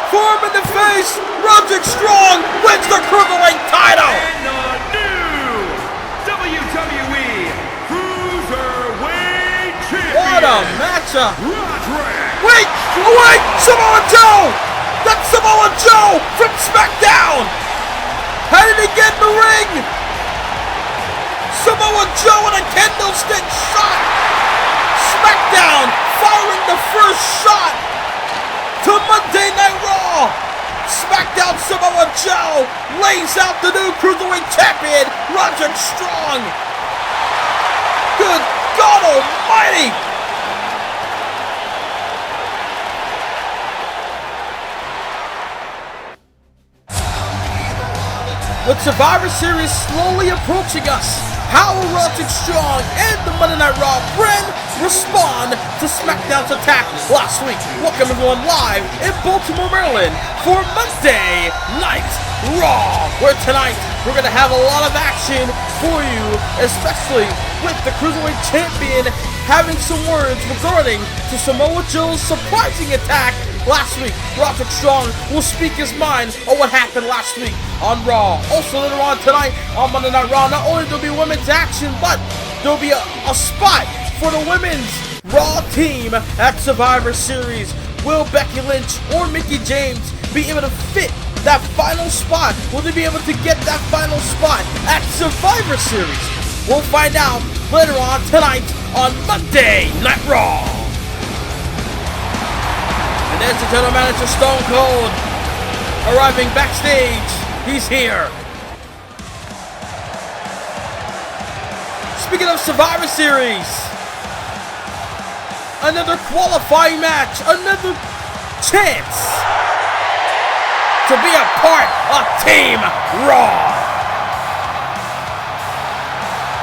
Form in the face. Roderick Strong wins the Cruiserweight title. And the new WWE Cruiserweight Champion. What a matchup. Roderick. Wait, Samoa Joe. That's Samoa Joe from SmackDown. How did he get in the ring? Samoa Joe with a candlestick shot. SmackDown firing the first shot to Monday Night Raw. SmackDown Samoa Joe lays out the new Cruiserweight Champion, Roderick Strong. Good God Almighty. With Survivor Series slowly approaching us, how will Roderick Strong and the Monday Night Raw brand respond to SmackDown's attack last week? Welcome everyone live in Baltimore, Maryland for Monday Night Raw, where tonight we're going to have a lot of action for you, especially with the Cruiserweight Champion having some words regarding to Samoa Joe's surprising attack last week. Roderick Strong will speak his mind on what happened last week on Raw. Also later on tonight on Monday Night Raw, not only there'll be women's action, but there'll be a spot for the women's Raw team at Survivor Series. Will Becky Lynch or Mickie James be able to fit that final spot? Will they be able to get that final spot at Survivor Series? We'll find out later on tonight on Monday Night Raw. And there's the general manager Stone Cold arriving backstage. He's here. Speaking of Survivor Series, another qualifying match, another chance to be a part of Team Raw.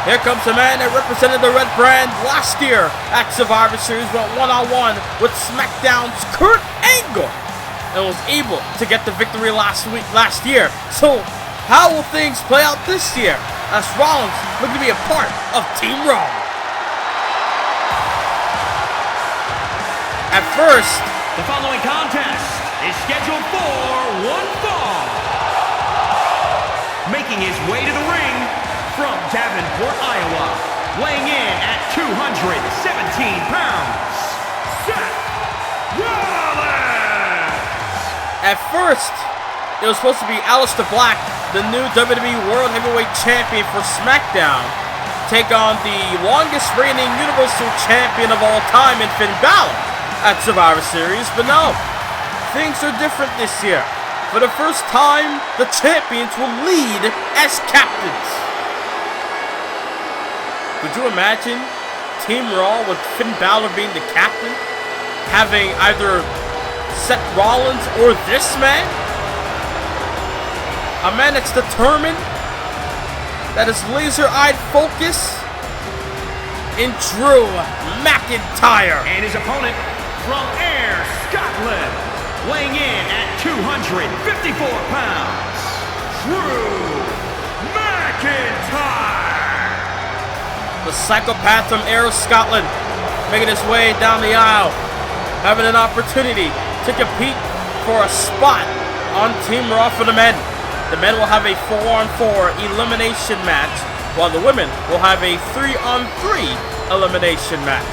Here comes the man that represented the Red Brand last year at Survivor Series, went one-on-one with SmackDown's Kurt Angle and was able to get the victory last year. So, how will things play out this year as Rollins looking to be a part of Team Raw? At first, The following contest is scheduled for one fall. Making his way to the ring from Davenport, Iowa, weighing in at 217 pounds, Seth Rollins! At first, it was supposed to be Aleister Black, the new WWE World Heavyweight Champion for SmackDown, take on the longest reigning Universal Champion of all time in Finn Balor at Survivor Series, but no, things are different this year. For the first time, the champions will lead as captains. Could you imagine Team Raw with Finn Balor being the captain, having either Seth Rollins or this man? A man that's determined, that is laser-eyed focus in Drew McIntyre. And his opponent from Ayr, Scotland, weighing in at 254 pounds, Drew McIntyre. The psychopath from Ayr, Scotland, making his way down the aisle, having an opportunity to compete for a spot on Team Raw for the men. The men will have a 4-on-4 elimination match, while the women will have a 3-on-3 elimination match.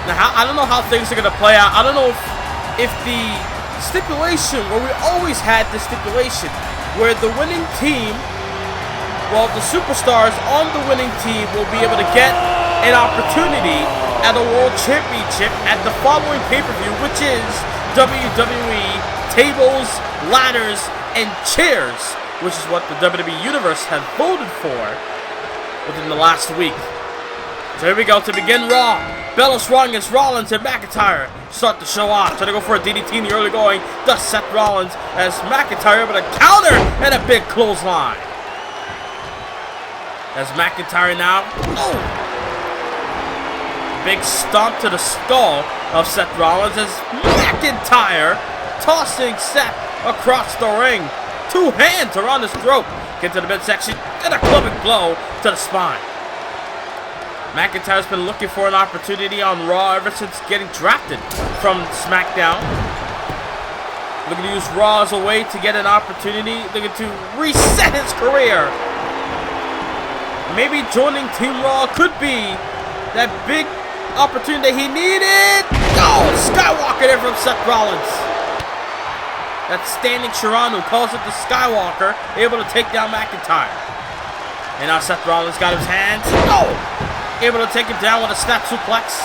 Now, I don't know how things are going to play out. I don't know if the stipulation, where we always had the stipulation, where the winning team, well, the superstars on the winning team will be able to get an opportunity at a World Championship at the following pay-per-view, which is WWE Tables, Ladders, and Chairs, which is what the WWE Universe has voted for within the last week. So here we go to begin Raw. Bella Strong as Rollins and McIntyre start the show off. Trying to go for a DDT in the early going. Thus Seth Rollins as McIntyre able to counter and a big clothesline. As McIntyre now, big stomp to the skull of Seth Rollins as McIntyre tossing Seth across the ring. Two hands around his throat. Get to the midsection and a clubbing blow to the spine. McIntyre's been looking for an opportunity on Raw ever since getting drafted from SmackDown. Looking to use Raw as a way to get an opportunity. Looking to reset his career. Maybe joining Team Raw could be that big opportunity that he needed. Oh, Skywalker there from Seth Rollins. That standing Sharon who calls it the Skywalker, able to take down McIntyre. And now Seth Rollins got his hands. Oh! Able to take him down with a snap suplex.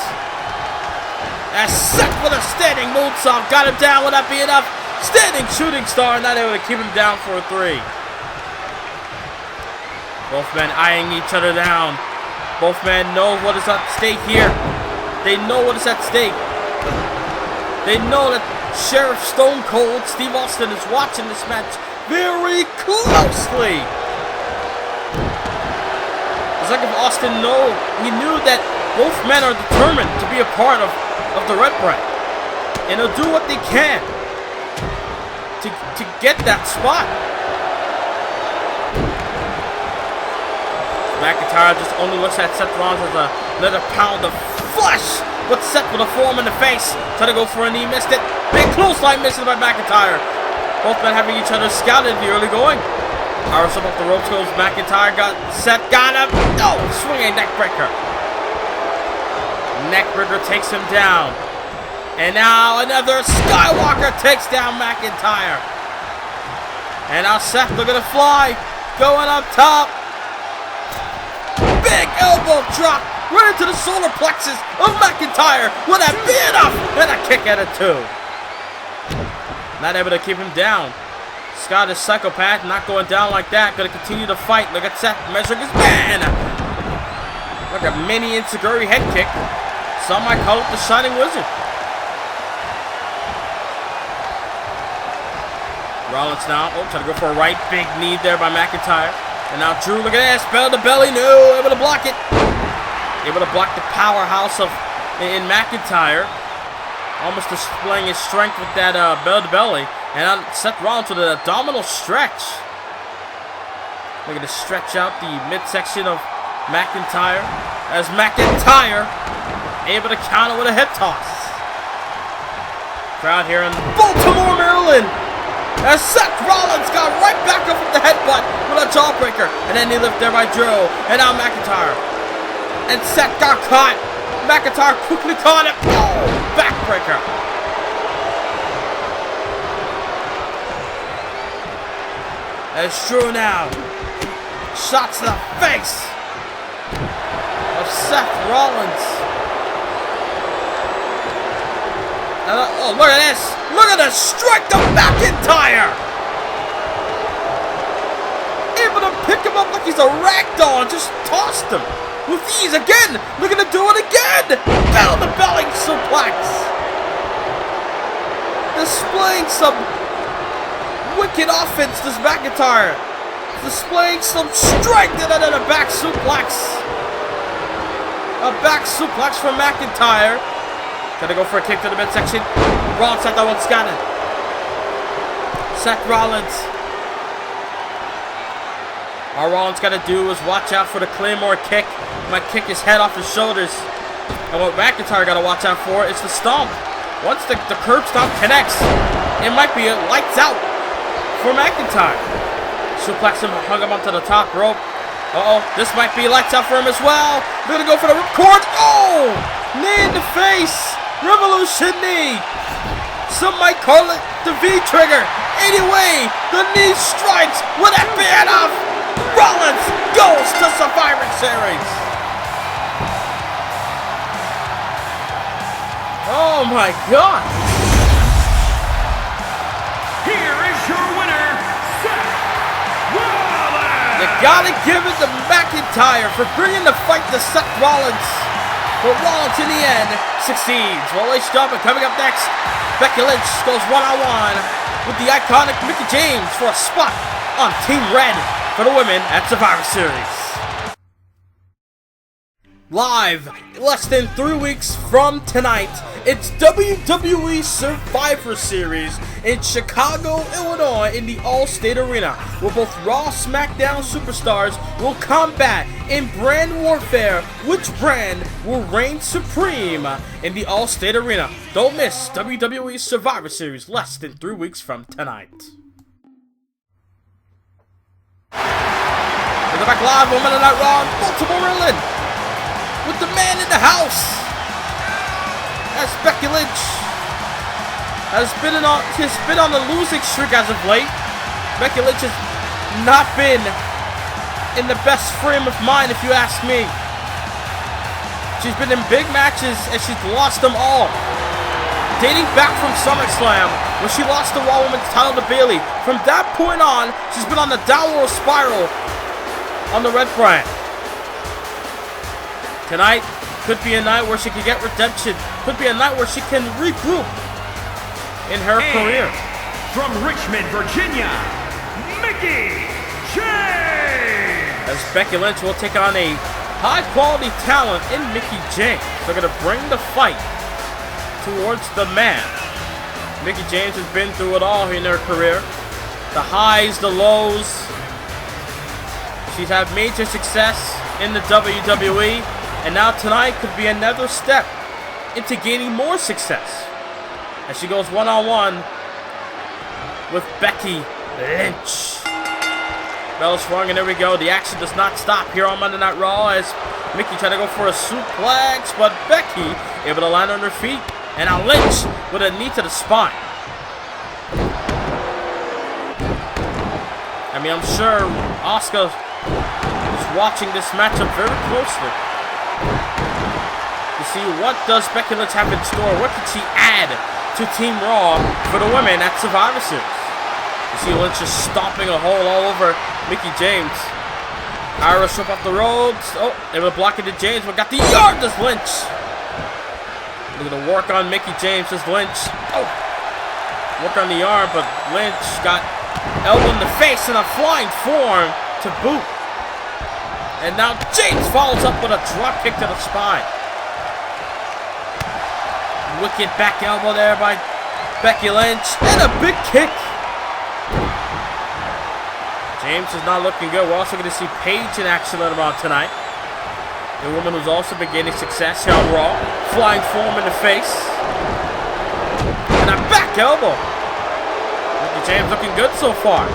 As Seth with a standing moonsault got him down. Would that be enough? Standing shooting star, not able to keep him down for a 3. Both men eyeing each other down. Both men know what is at stake here. They know what is at stake. They know that Sheriff Stone Cold Steve Austin is watching this match very closely. It's like if Austin he knew that both men are determined to be a part of the Red Brand. And they'll do what they can to get that spot. McIntyre just only looks at Seth Rollins as another pound of flesh. But Seth with a forearm in the face. Trying to go for a knee, missed it. Big clothesline misses by McIntyre. Both men having each other scouted in the early going. Powers up the ropes goes McIntyre. Seth got him. No! Swinging neckbreaker. Neckbreaker takes him down. And now another Skywalker takes down McIntyre. And now Seth looking to fly. Going up top. Big elbow drop right into the solar plexus of McIntyre. Would that be enough? And a kick at it too. Not able to keep him down. Scott is psychopath, not going down like that. Gonna continue to fight. Look at Seth measuring his man. Like a mini Insiguri head kick. Some might call it the Shining Wizard. Rollins now. Oh, trying to go for a right big knee there by McIntyre. And now Drew, look at this, belly to belly, no, able to block it. Able to block the powerhouse in McIntyre. Almost displaying his strength with that belly to belly. And now Seth Rollins with an abdominal stretch. Looking to stretch out the midsection of McIntyre. As McIntyre able to counter with a hip toss. Crowd here in Baltimore, Maryland. As Seth Rollins got right back up with the headbutt with a jawbreaker. And then he lift there by Drew. And now McIntyre. And Seth got caught. McIntyre quickly caught him. Oh, backbreaker. As Drew now. Shots to the face of Seth Rollins. Oh, look at this. Look at this strike to McIntyre. Able to pick him up like he's a ragdoll and just tossed him. With ease again. Looking to do it again. Bell to belly suplex. Displaying some wicked offense, this McIntyre. Displaying some strength and then a back suplex. A back suplex from McIntyre. Gonna go for a kick to the midsection. Rollins said that one's got it. Seth Rollins. All Rollins got to do is watch out for the Claymore kick. Might kick his head off his shoulders. And what McIntyre got to watch out for is the stomp. Once the curb stomp connects, it might be a lights out for McIntyre. Suplex him, hung him onto the top rope. Uh-oh, this might be lights out for him as well. They're gonna go for the ripcord. Oh! Knee in the face. Revolution knee. Some might call it the V-trigger. Anyway, the knee strikes. Would that be enough? Rollins goes to Survivor Series. Oh my God. Here is your winner, Seth Rollins. You gotta give it to McIntyre for bringing the fight to Seth Rollins. But Rollins, in the end, succeeds. Well, let's jump. And coming up next, Becky Lynch goes one-on-one with the iconic Mickie James for a spot on Team Red for the women at Survivor Series. Live, less than 3 weeks from tonight, it's WWE Survivor Series in Chicago, Illinois in the Allstate Arena, where both Raw SmackDown superstars will combat in brand warfare. Which brand will reign supreme in the Allstate Arena? Don't miss WWE Survivor Series less than 3 weeks from tonight. We're back live on Monday Night Raw in Baltimore, Maryland, with the man in the house. That's Becky Lynch. Has been on the losing streak as of late. Becky Lynch has not been in the best frame of mind, if you ask me. She's been in big matches and she's lost them all. Dating back from SummerSlam, when she lost the Raw Women's title to Bayley. From that point on, she's been on the downward spiral on the Red brand. Tonight could be a night where she can get redemption. Could be a night where she can regroup in her career. From Richmond, Virginia, Mickie James. As Becky Lynch will take on a high-quality talent in Mickie James. They're going to bring the fight towards the man. Mickie James has been through it all in her career. The highs, the lows. She's had major success in the WWE. And now tonight could be another step into gaining more success as she goes one-on-one with Becky Lynch. Bell's rung, and there we go. The action does not stop here on Monday Night Raw as Mickie tried to go for a suplex, but Becky able to land on her feet. And now Lynch with a knee to the spine. I mean, I'm sure Asuka is watching this matchup very closely to see what does Becky Lynch have in store. What can she add to Team Raw for the women at Survivor Series? You see Lynch just stomping a hole all over Mickie James. Irish up off the ropes. Oh, they were blocking the James, but got the yard as Lynch. Looking to work on Mickie James as Lynch. Oh, work on the arm, but Lynch got elbow in the face and a flying forearm to boot. And now James follows up with a drop kick to the spine. Wicked back elbow there by Becky Lynch. And a big kick. James is not looking good. We're also going to see Paige in action later on tonight. A woman who's also been gaining success here on Raw. Flying forearm in the face. And a back elbow. Mickie James looking good so far.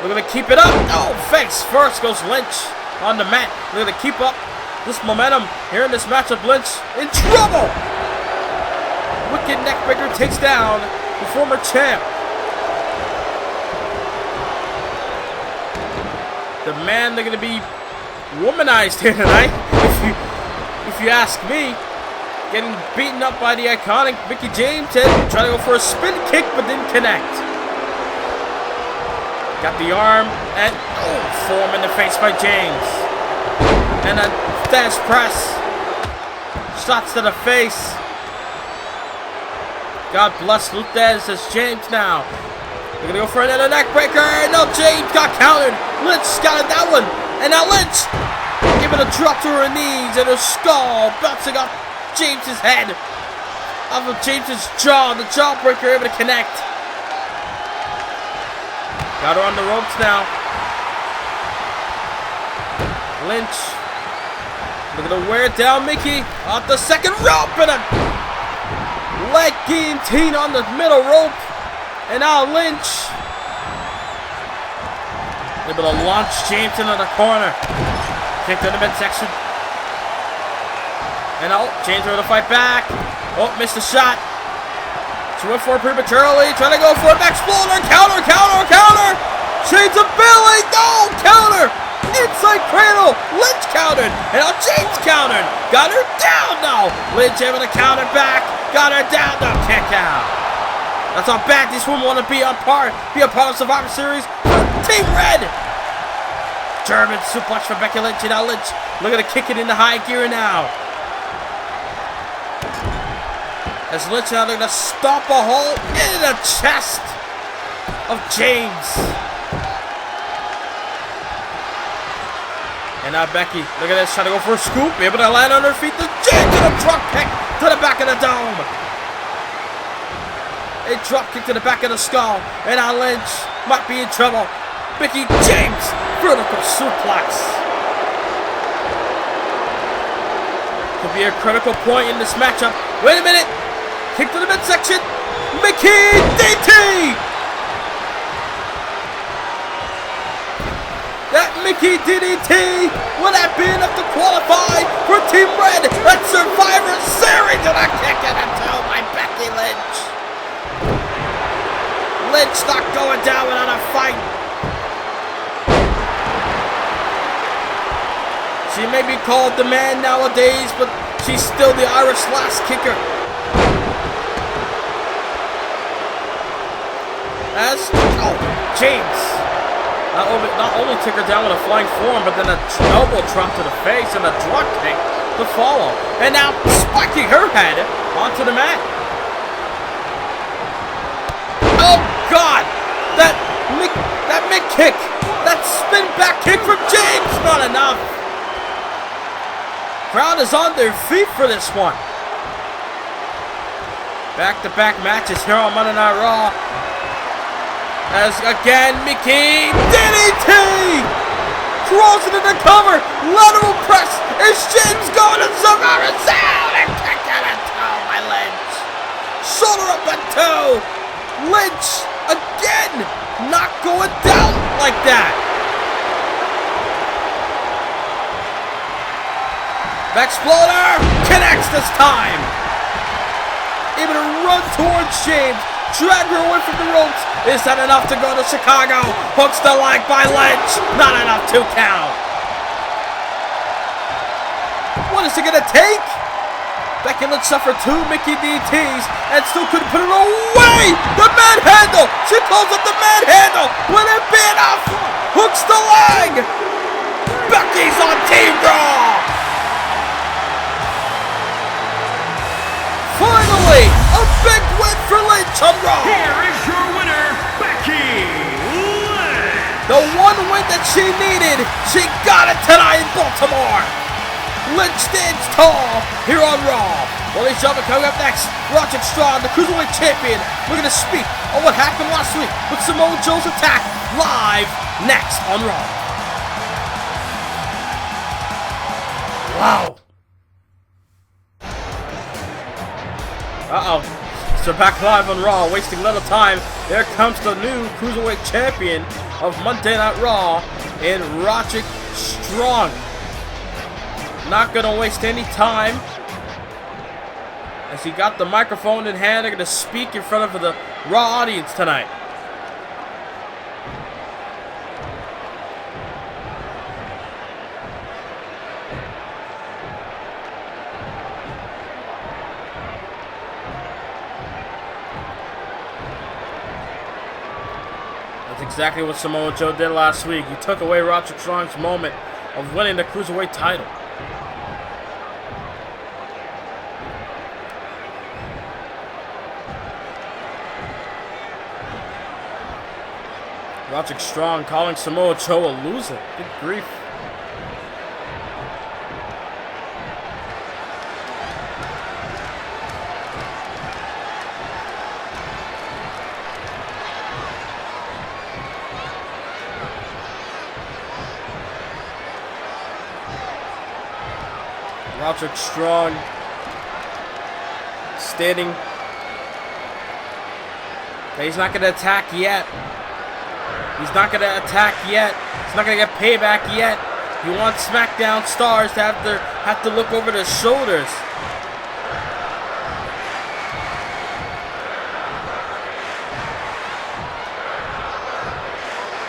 We're going to keep it up. Oh, face first goes Lynch on the mat. We're going to keep up this momentum here in this matchup. Lynch in trouble. Wicked neckbreaker takes down the former champ. The man, they're going to be womanized here tonight, if you ask me. Getting beaten up by the iconic Mickie James and trying to go for a spin kick but didn't connect. Got the arm and forearm in the face by James. And a dash press. Shots to the face. God bless Luthez as James now. They're going to go for another neck breaker. No, James got countered. Lynch got that one. And now Lynch giving a drop to her knees and her skull bouncing off James's head. Off of James's jaw. The jawbreaker able to connect. Got her on the ropes now. Lynch looking to wear down Mickie off the second rope and a leg guillotine on the middle rope. And now Lynch able to launch James into the corner. Kick to the midsection. And James able to fight back. Oh, missed the shot. She went for it prematurely. Trying to go for an exploder. Counter. Shades of Billy. No, counter. Inside cradle. Lynch countered. And now James countered. Got her down now. Lynch able to counter back. Got her down. No, kick out. That's how bad these women want to be a part of Survivor Series. Team Red. German suplex for Becky Lynch. And now Lynch looking to kick it into high gear now. As Lynch now they're going to stomp a hole in the chest of James. And now Becky, look at this, trying to go for a scoop, able to land on her feet. The James and a drop kick to the back of the dome. A drop kick to the back of the skull. And now Lynch might be in trouble. Mickie James, vertical suplex. Could be a critical point in this matchup. Wait a minute. Kick to the midsection. Mickie DT. That Mickie DDT would have been enough to qualify for Team Red at Survivor Series, and a kick in the toe by Becky Lynch. Lynch not going down without a fight. She may be called the man nowadays, but she's still the Irish last kicker. James. Not only took her down with a flying forearm, but then an elbow drop to the face and a drop kick to follow. And now spiking her head onto the mat. Oh God! That mid kick! That spin back kick from James! Not enough! Crowd is on their feet for this one. Back-to-back matches here on Monday Night Raw. As again, Mickie DDT! Throws it in the cover! Lateral press! Is James going to Survivor Sound? And kick out a toe by Lynch! Shoulder up at toe! Lynch, again, not going down like that! Exploder! Connects this time! Able to run towards James. Drag her away from the ropes. Is that enough to go to Chicago? Hooks the leg by Lynch. Not enough to count. What is it going to take? Becky Lynch suffered 2 Mickie DDTs and still couldn't put it away. The manhandle. She calls it the manhandle. Will it be enough? Hooks the leg. Becky's on Team Raw. Finally, a big win for Lynch on Raw. Here is your winner, Becky Lynch. The one win that she needed, she got it tonight in Baltimore. Lynch stands tall here on Raw. Well, ladies and gentlemen, coming up next, Roderick Strong, the Cruiserweight Champion. We're going to speak on what happened last week with Samoa Joe's attack live next on Raw. Wow. Uh-oh. So back live on Raw, wasting little time. There comes the new Cruiserweight Champion of Monday Night Raw in Roderick Strong. Not gonna waste any time. As he got the microphone in hand, they're gonna speak in front of the Raw audience tonight. Exactly what Samoa Joe did last week. He took away Roderick Strong's moment of winning the Cruiserweight title. Roderick Strong calling Samoa Joe a loser. Good grief. Roderick Strong stating that he's not going to attack yet. He's not going to attack yet. He's not going to get payback yet. He wants SmackDown stars to have to look over their shoulders.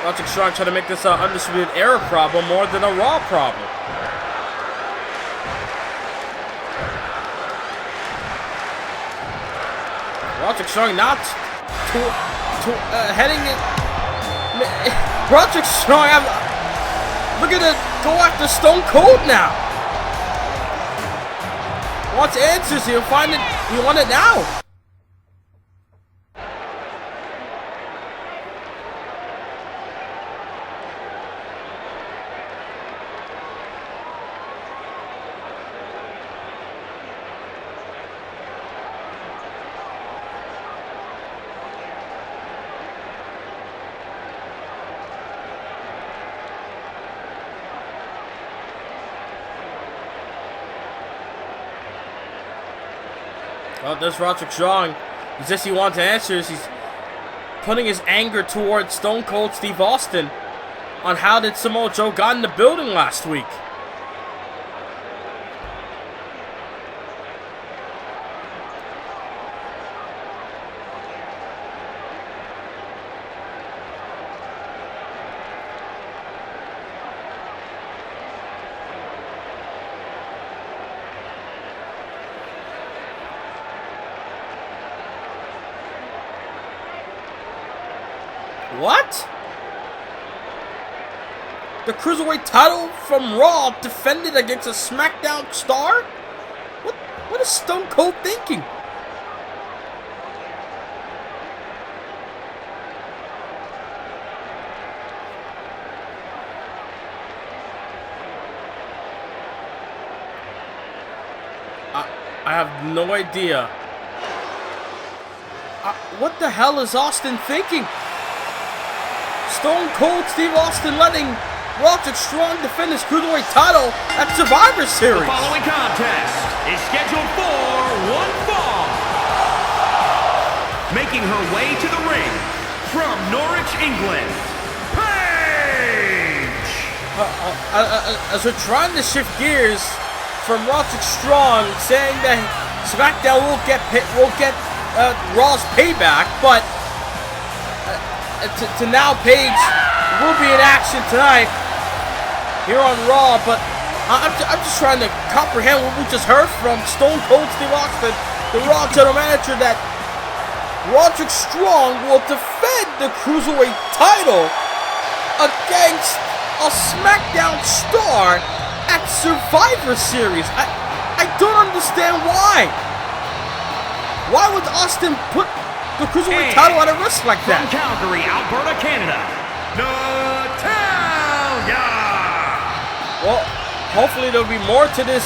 Roderick Strong trying to make this an Undisputed Era problem more than a Raw problem. Roderick Strong not heading in. Roderick Strong, look at it, go after Stone Cold now. Wants answers, he'll find it, you want it now. Well, there's Roderick Strong. He says he wants answers. He's putting his anger towards Stone Cold Steve Austin on how did Samoa Joe got in the building last week. What? The Cruiserweight title from Raw defended against a SmackDown star? What is Stone Cold thinking? I have no idea. What the hell is Austin thinking? Stone Cold Steve Austin letting Roderick Strong defend his Cruiserweight title at Survivor Series. The following contest is scheduled for one fall. Making her way to the ring from Norwich, England, Paige! As we're trying to shift gears from Roderick Strong saying that SmackDown will get Raw's payback, but to now Paige will be in action tonight here on Raw, but I'm just trying to comprehend what we just heard from Stone Cold Steve Austin, the Raw General Manager, that Roderick Strong will defend the Cruiserweight title against a SmackDown star at Survivor Series. I don't understand why. Why would Austin put the Cruiserweight title at a risk like that? From Calgary, Alberta, Canada, Natalya! Well, hopefully there'll be more to this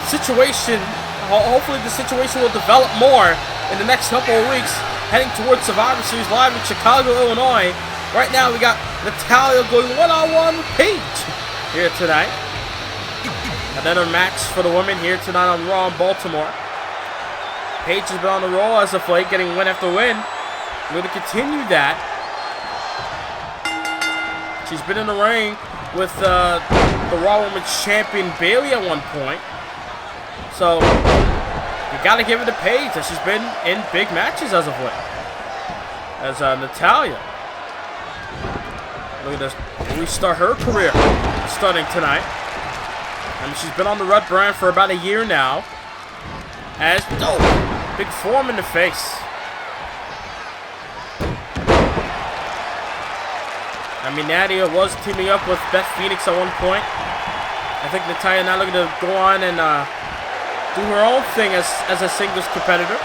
situation. Hopefully the situation will develop more in the next couple of weeks, heading towards Survivor Series live in Chicago, Illinois. Right now we got Natalya going one-on-one with Paige here tonight. Another match for the women here tonight on Raw in Baltimore. Paige has been on the roll as of late, getting win after win. We're going to continue that. She's been in the ring with the Raw Women's Champion Bayley at one point. So, you got to give it to Paige, as she's been in big matches as of late. As Natalya, look at this, restart her career starting tonight. I mean, she's been on the Red brand for about a year now. As big form in the face. I mean, Nadia was teaming up with Beth Phoenix at one point. I think Natalya now looking to go on and do her own thing as a singles competitor.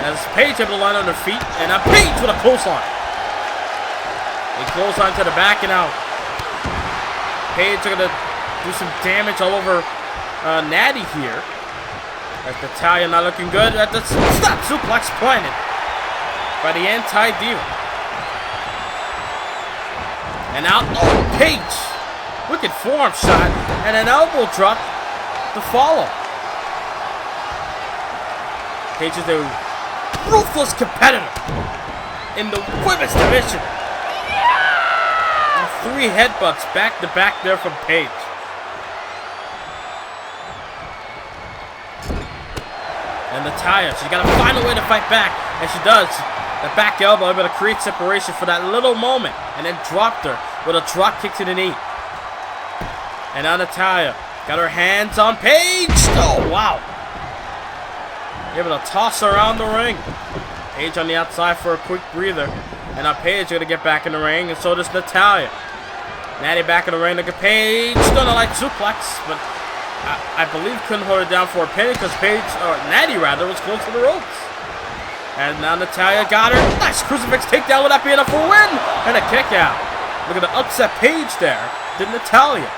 As Paige able to line on her feet, and now Paige with a clothesline. A clothesline to the back, and now Paige are gonna do some damage all over Natty here. As Natalya not looking good at the stop suplex planted by the anti-diva. And now, Paige! Wicked forearm shot and an elbow drop to follow. Paige is a ruthless competitor in the women's division. And 3 headbutts back to back there from Paige. And Natalya, she's got to find a way to fight back, and she does. The back elbow able to create separation for that little moment, and then dropped her with a drop kick to the knee. And now Natalya got her hands on Paige. Oh, wow. Able to toss her around the ring. Paige on the outside for a quick breather. And now Paige going to get back in the ring, and so does Natalya. Natty back in the ring. Look at Paige. Still a light suplex, but I believe couldn't hold her down for a pin because Paige, or Natty rather, was close to the ropes. And now Natalya got her. Nice crucifix takedown. Would that be enough for a win? And a kick out. Look at the upset Paige there. Did Natalya.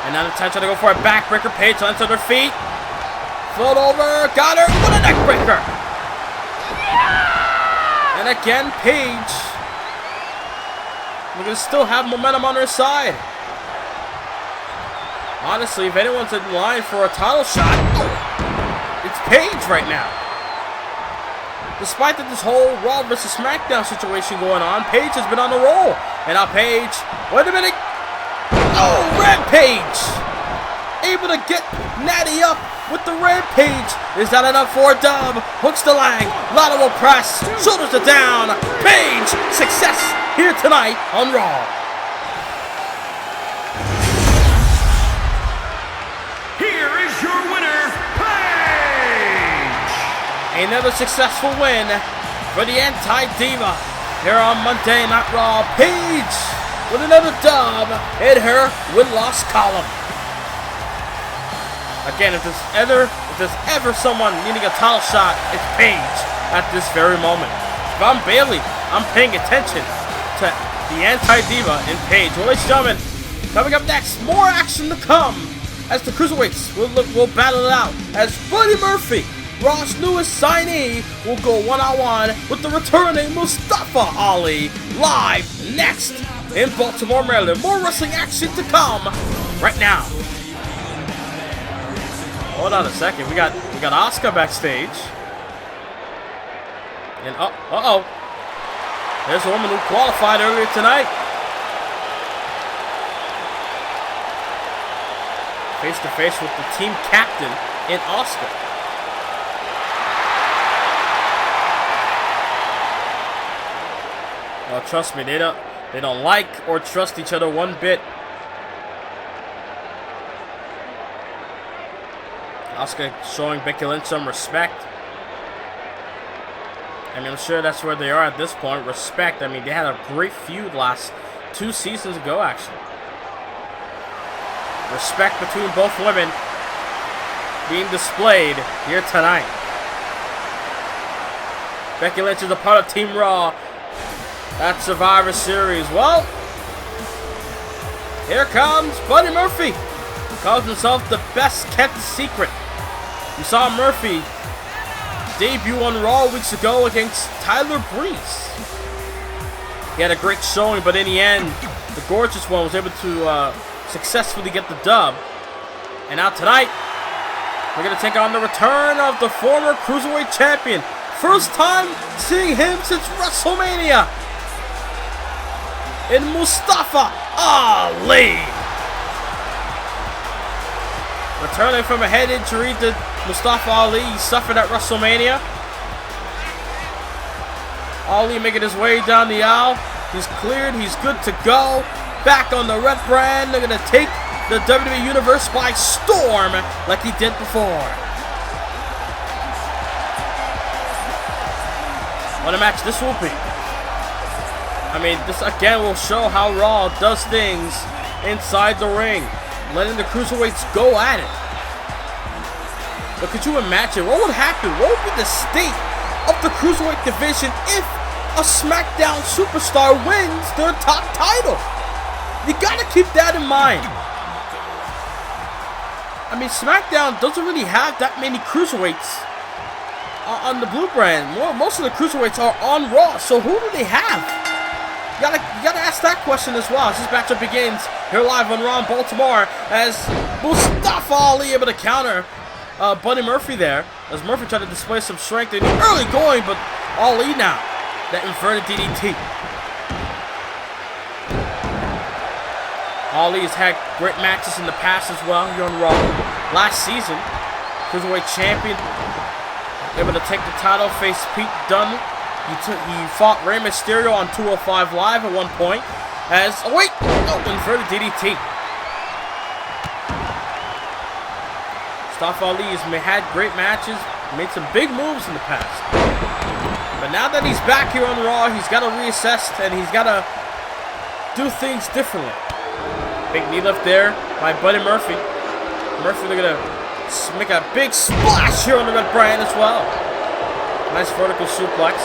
And now Natalya trying to go for a backbreaker. Paige lands on her feet. Float over. Got her. What a neck breaker. And again, Paige. We're going to still have momentum on her side. Honestly, if anyone's in line for a title shot, it's Paige right now. Despite this whole Raw versus SmackDown situation going on, Paige has been on the roll. And now Paige, wait a minute. Oh, Rampage! Able to get Natty up with the Rampage. Is that enough for a dub? Hooks the leg, lateral press, shoulders are down. Paige, success here tonight on Raw. Here is your winner, Paige! Another successful win for the Anti-Diva here on Monday Night Raw. Paige with another dub in her win-loss column. Again, if there's ever someone needing a title shot, it's Paige at this very moment. If I'm Bayley, I'm paying attention to the Anti-Diva and Paige. Well, ladies and gentlemen, coming up next, more action to come as the Cruiserweights will battle it out as Buddy Murphy, Raw's newest signee, will go one-on-one with the returning Mustafa Ali live next in Baltimore, Maryland. More wrestling action to come right now. Hold on a second. We got Asuka backstage. And uh-oh. There's a woman who qualified earlier tonight. Face to face with the team captain in Asuka. Well, trust me, they don't like or trust each other one bit. Asuka showing Becky Lynch some respect. I mean, I'm sure that's where they are at this point. Respect. I mean, they had a great feud last 2 seasons ago, actually. Respect between both women being displayed here tonight. Becky Lynch is a part of Team Raw at Survivor Series. Well, here comes Buddy Murphy. Calls himself the best kept secret. We saw Murphy debut on Raw weeks ago against Tyler Breeze. He had a great showing, but in the end, the gorgeous one was able to successfully get the dub. And now tonight, we're going to take on the return of the former Cruiserweight Champion. First time seeing him since WrestleMania. In Mustafa Ali. Returning from a head injury that Mustafa Ali suffered at WrestleMania. Ali making his way down the aisle. He's cleared. He's good to go. Back on the red brand. They're going to take the WWE Universe by storm like he did before. What a match this will be. I mean, this again will show how Raw does things inside the ring. Letting the Cruiserweights go at it. But could you imagine what would happen? What would be the state of the Cruiserweight division if a SmackDown superstar wins their top title? You gotta keep that in mind. I mean, SmackDown doesn't really have that many Cruiserweights on the blue brand. Most of the Cruiserweights are on Raw, so who do they have? You gotta ask that question as well as this matchup begins here live on Raw in Baltimore as Mustafa Ali able to counter Buddy Murphy there as Murphy tried to display some strength in the early going, but Ali now, that inverted DDT. Ali has had great matches in the past as well here on Raw. Last season, Cruiserweight Champion, able to take the title, face Pete Dunne. He fought Rey Mysterio on 205 Live at one point. Inverted DDT. Mustafa Ali has had great matches, made some big moves in the past. But now that he's back here on Raw, he's got to reassess and he's got to do things differently. Big knee lift there by Buddy Murphy. Murphy looking to make a big splash here on the red brand as well. Nice vertical suplex.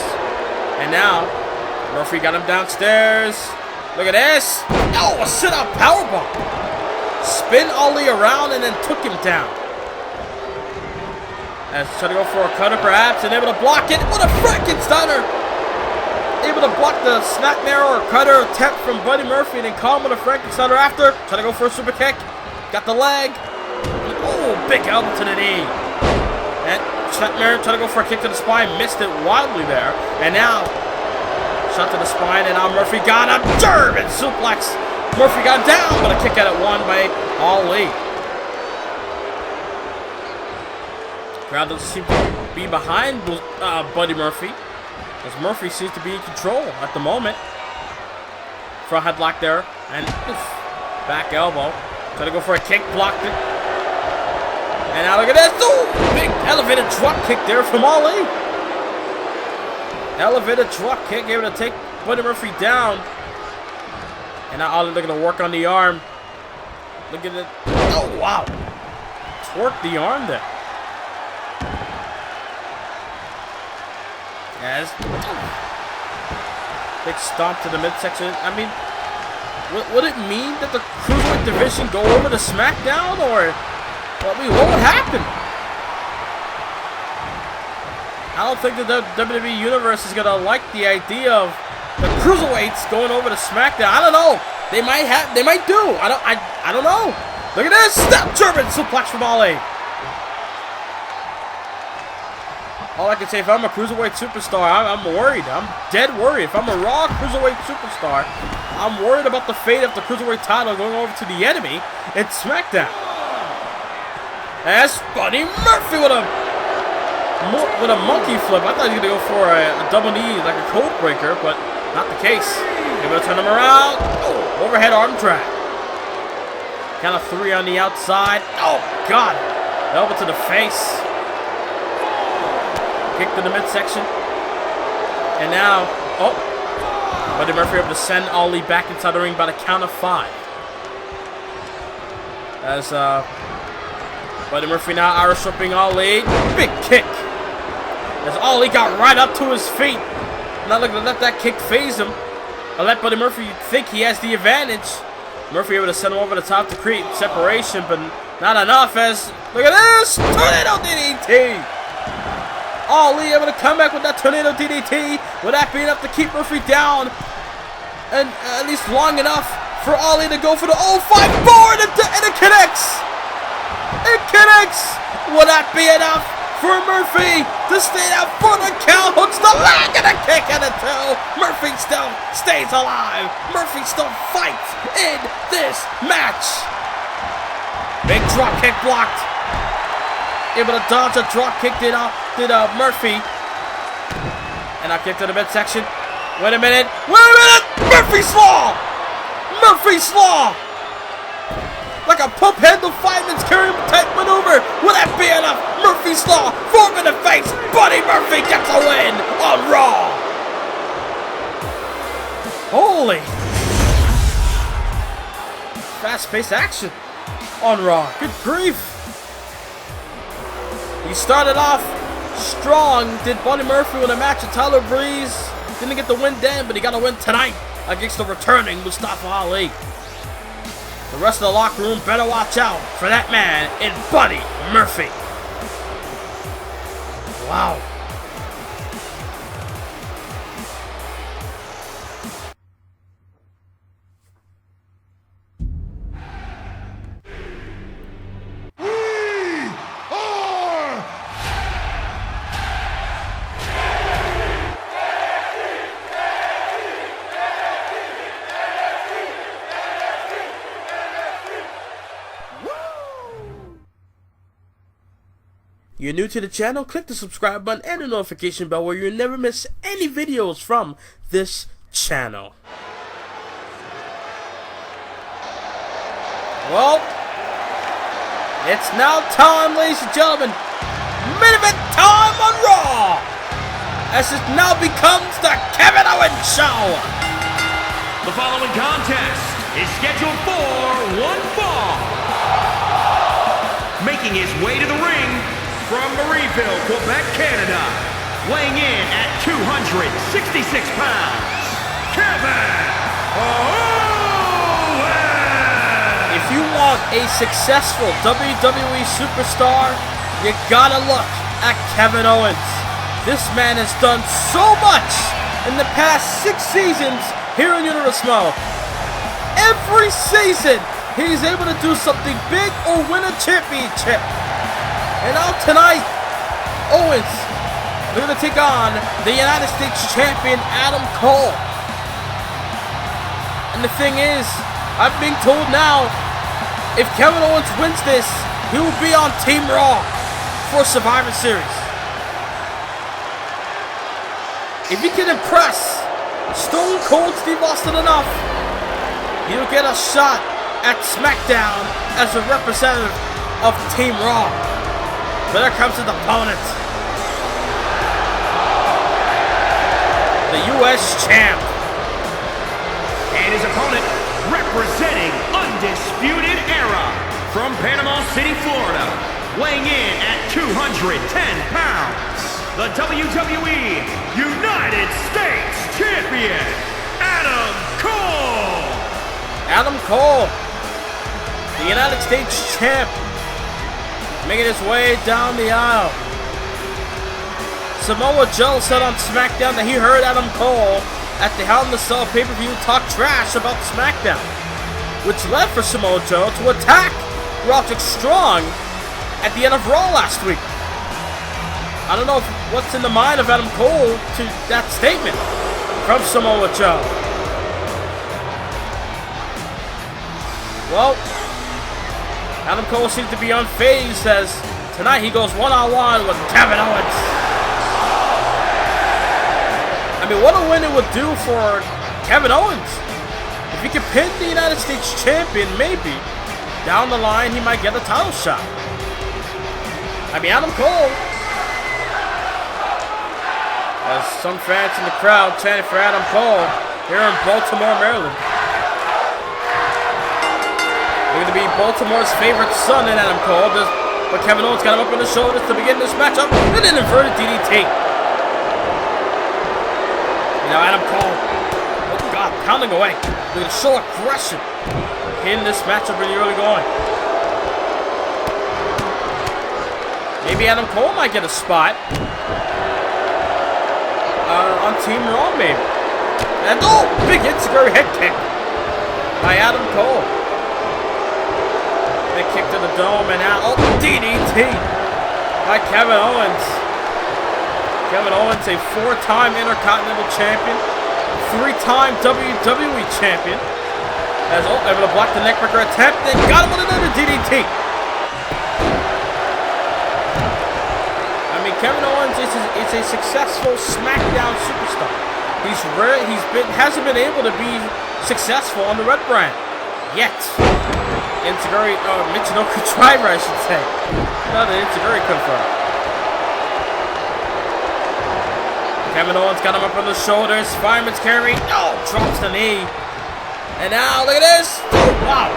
And now, Murphy got him downstairs. Look at this. Oh, a sit-up powerbomb. Spin Ali around and then took him down. As trying to go for a cutter perhaps and able to block it. What a Frankensteiner. Able to block the snap narrow or cutter attempt from Buddy Murphy and then call him with a Frankensteiner after. Trying to go for a super kick. Got the leg. Oh, big elbow to the knee. And Shatner trying to go for a kick to the spine. Missed it wildly there. And now, shot to the spine. And now Murphy got a German suplex. Murphy got down, but a kick out at one by Ali. Crowd doesn't seem to be behind Buddy Murphy, as Murphy seems to be in control at the moment. Front headlock there, and back elbow. Trying to go for a kick, blocked it. And now look at this. Ooh, big elevated drop kick there from Ali. Elevated drop kick, able to take Buddy Murphy down. And now Ali looking to work on the arm. Look at it. Oh, wow. Twerk the arm there. As big stomp to the midsection. I mean, would it mean that the Cruiserweight division go over to SmackDown, or I mean, what would happen? I don't think the WWE Universe is gonna like the idea of the Cruiserweights going over to SmackDown. I don't know. They might do. I don't know. Look at this. Step German suplex from Ali. All I can say, if I'm a Cruiserweight superstar, I'm worried. I'm dead worried. If I'm a Raw Cruiserweight superstar, I'm worried about the fate of the Cruiserweight title going over to the enemy in SmackDown. As Buddy Murphy with a monkey flip. I thought he was going to go for a double knee, like a code breaker, but not the case. Able to turn him around. Oh, overhead arm drag. Count of three on the outside. Oh, God. Elbow to the face. Kick to the midsection. And now, Buddy Murphy able to send Ali back inside the ring by the count of 5. As Buddy Murphy now Irish whipping Ali. Big kick. As Ali got right up to his feet. Not looking to let that kick phase him. I let Buddy Murphy think he has the advantage. Murphy able to send him over the top to create separation, but not enough. As, look at this! Tornado DDT! Ali able to come back with that Tornado DDT. Would that be enough to keep Murphy down? And at least long enough for Ali to go for the 0-5 board, and it connects! It connects! Would that be enough for Murphy to stay out for the count? Hooks the leg and a kick and a 2. Murphy still stays alive. Murphy still fights in this match. Big drop kick blocked. Able to dodge a drop kick did Murphy. And I kick to the midsection. Wait a minute. Murphy's Law! Murphy's Law! Like a pump handle fireman's carry type maneuver. Will that be enough? Murphy's Law. Form in the face. Buddy Murphy gets a win on Raw. Holy. Fast-paced action on Raw. Good grief. He started off strong, did Buddy Murphy with a match with Tyler Breeze. Didn't get the win then, but he got a win tonight against the returning Mustafa Ali. The rest of the locker room better watch out for that man in Buddy Murphy. Wow. You're new to the channel, click the subscribe button and the notification bell where you'll never miss any videos from this channel. Well, it's now time, ladies and gentlemen. Main event time on Raw, as it now becomes the Kevin Owens Show. The following contest is scheduled for one fall. Making his way to the ring from Marieville, Quebec, Canada, weighing in at 266 pounds, Kevin Owens! If you want a successful WWE superstar, you gotta look at Kevin Owens. This man has done so much in the past 6 seasons here in Universal. Every season, he's able to do something big or win a championship. And now tonight, Owens looking to take on the United States Champion Adam Cole. And the thing is, I'm being told now, if Kevin Owens wins this, he will be on Team Raw for Survivor Series. If he can impress Stone Cold Steve Austin enough, he'll get a shot at SmackDown as a representative of Team Raw. But there comes his opponent, the U.S. Champ. And his opponent, representing Undisputed Era from Panama City, Florida, weighing in at 210 pounds, the WWE United States Champion, Adam Cole. Adam Cole, the United States Champ, making his way down the aisle. Samoa Joe said on SmackDown that he heard Adam Cole at the Hell in the Cell pay-per-view talk trash about SmackDown, which led for Samoa Joe to attack Roderick Strong at the end of Raw last week. I don't know what's in the mind of Adam Cole to that statement from Samoa Joe. Well, Adam Cole seems to be unfazed as tonight he goes one-on-one with Kevin Owens. I mean, what a win it would do for Kevin Owens. If he could pin the United States Champion, maybe down the line he might get a title shot. I mean, Adam Cole, as some fans in the crowd chanting for Adam Cole here in Baltimore, Maryland. They're going to be Baltimore's favorite son in Adam Cole, but Kevin Owens got him up on the shoulders to begin this matchup, and an inverted DDT. Now Adam Cole, oh God, pounding away. They're going to show aggression in this matchup really early going. Maybe Adam Cole might get a spot on Team Raw, maybe. And oh, big Enziguri head kick by Adam Cole. Big kick to the dome, and now, oh, DDT by Kevin Owens. Kevin Owens, a 4-time Intercontinental Champion, 3-time WWE Champion. As able to block the neckbreaker attempt, and got him with another DDT. I mean, Kevin Owens is a successful SmackDown superstar. Hasn't been able to be successful on the Red Brand yet. Michinoku Driver, I should say. Not an Enziguri confirmed. Kevin Owens got him up on the shoulders. Fireman's carry. Oh, drops the knee. And now, look at this. Oh, wow.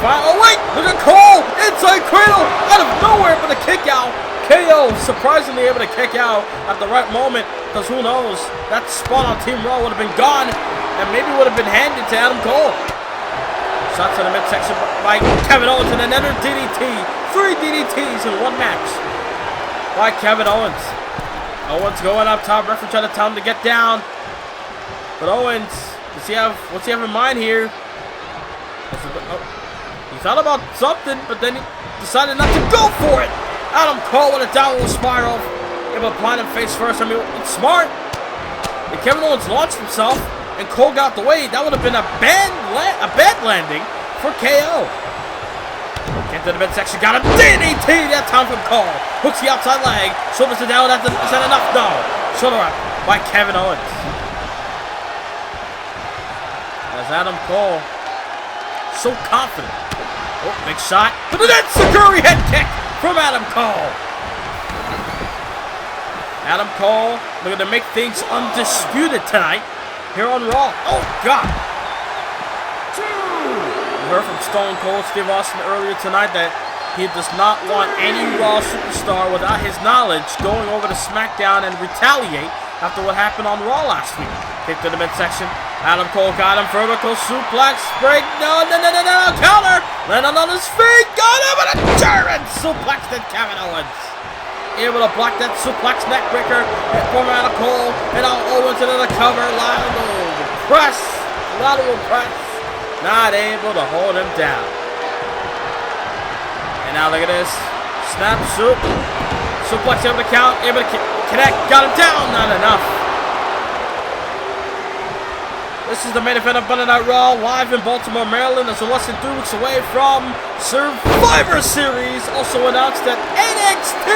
Oh, wait. Look at Cole. Inside cradle. Out of nowhere for the kick out. KO surprisingly able to kick out at the right moment. Because who knows. That spot on Team Raw would have been gone. And maybe would have been handed to Adam Cole. Shots in the midsection by Kevin Owens. And another DDT. 3 DDTs in one match by Kevin Owens. Owens going up top. Referee trying to tell him to get down. But Owens, what's he have in mind here? He thought about something, but then he decided not to go for it. Adam Cole with a downward spiral. Able to blind him face first. I mean, it's smart. If Kevin Owens launched himself and Cole got the way, that would have been a bad landing for KO. Into the midsection, got him. DDT that time from Cole. Hooks the outside leg. Shoulders it down. Is that enough? No. Shoulder up by Kevin Owens. As Adam Cole, so confident. Oh, big shot. But an Enziguri head kick from Adam Cole. Adam Cole looking to make things undisputed tonight here on Raw. Oh, God. We heard from Stone Cold Steve Austin earlier tonight that he does not want any Raw superstar without his knowledge going over to SmackDown and retaliate after what happened on Raw last week. Kick to the midsection. Adam Cole got him. Vertical suplex. Break. No. Counter. Landed on his feet. Got him. And a German suplex to Kevin Owens. Able to block that suplex neckbreaker from Adam Cole. And now Owens into the cover. Lateral press. Not able to hold him down. And now look at this. Snap, suplex, able to count, able to connect, got him down, not enough. This is the main event of Monday Night Raw, live in Baltimore, Maryland, as we're less than 3 weeks away from Survivor Series. Also announced that NXT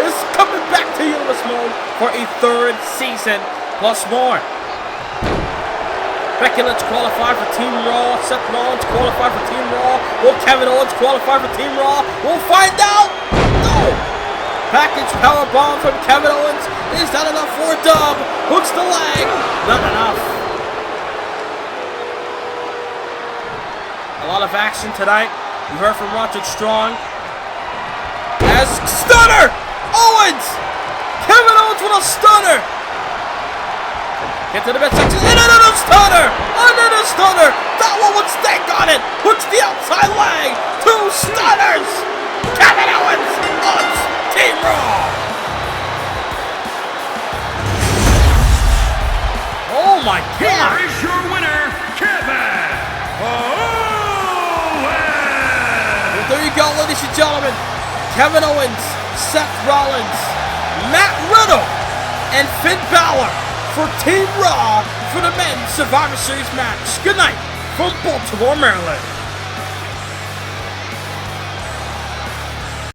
is coming back to U.S. mode for a 3rd season, plus more. Becky Lynch qualified for Team Raw. Seth Rollins qualified for Team Raw. Will Kevin Owens qualify for Team Raw? We'll find out. No. Package powerbomb from Kevin Owens. Is that enough for a dub? Hooks the leg. Not enough. A lot of action tonight. You heard from Roderick Strong. As stunner. Owens. Kevin Owens with a stunner. Get to the midsection, and another stunner! Another stunner! That one would stake on it! Hooks the outside leg! 2 stunners! Kevin Owens on Team Raw! Oh my God! Here is your winner, Kevin Owens! Well, there you go, ladies and gentlemen. Kevin Owens, Seth Rollins, Matt Riddle, and Finn Balor for Team Raw for the Men's Survivor Series match. Good night from Baltimore, Maryland.